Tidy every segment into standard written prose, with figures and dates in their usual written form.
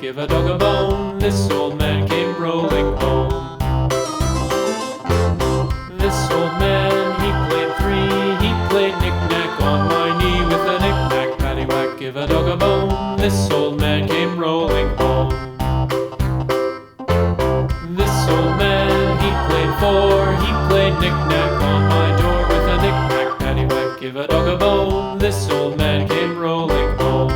give a dog a bone. This old man came rolling home. This old man, he played three. He played knick-knack on my knee with a knick-knack, paddywhack, give a dog a bone. This old man came rolling home. This old man, he played four. He played knick-knack on my door with a knick-knack, paddywhack, give a dog a bone. This old man came rolling home.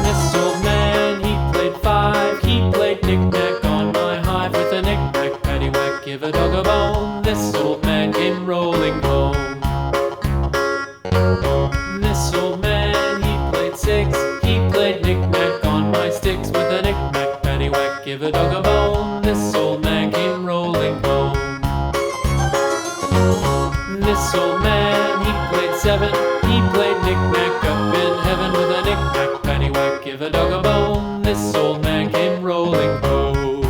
This old man, he played five. He played knick-knack on my hive with a knick-knack, paddywhack, give a dog a bone. This old man came rolling home. This old man, he played six. He played knick-knack on my sticks with a knick-knack, paddywhack, give a dog a bone. This old man came rolling home. This old man, he played seven. He played knick-knack up in heaven with a knick-knack, paddywhack, give a dog a bone. This old man came rolling home.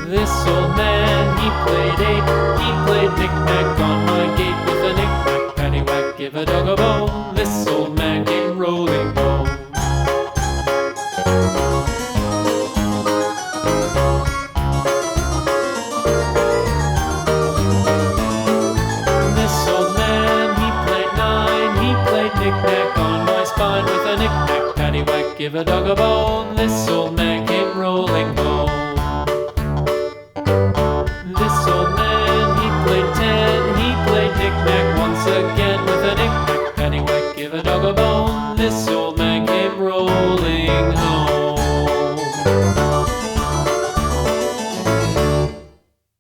This old man, he played eight. He played knick-knack on my gate with a knick-knack, paddywhack, give a dog a bone. This old man came rolling home. This old man, he played nine. He played knick-knack on my spine with a knick-knack, paddywhack, give a dog a bone. This old man came rolling home. This old man, he played ten. He played knick-knack once again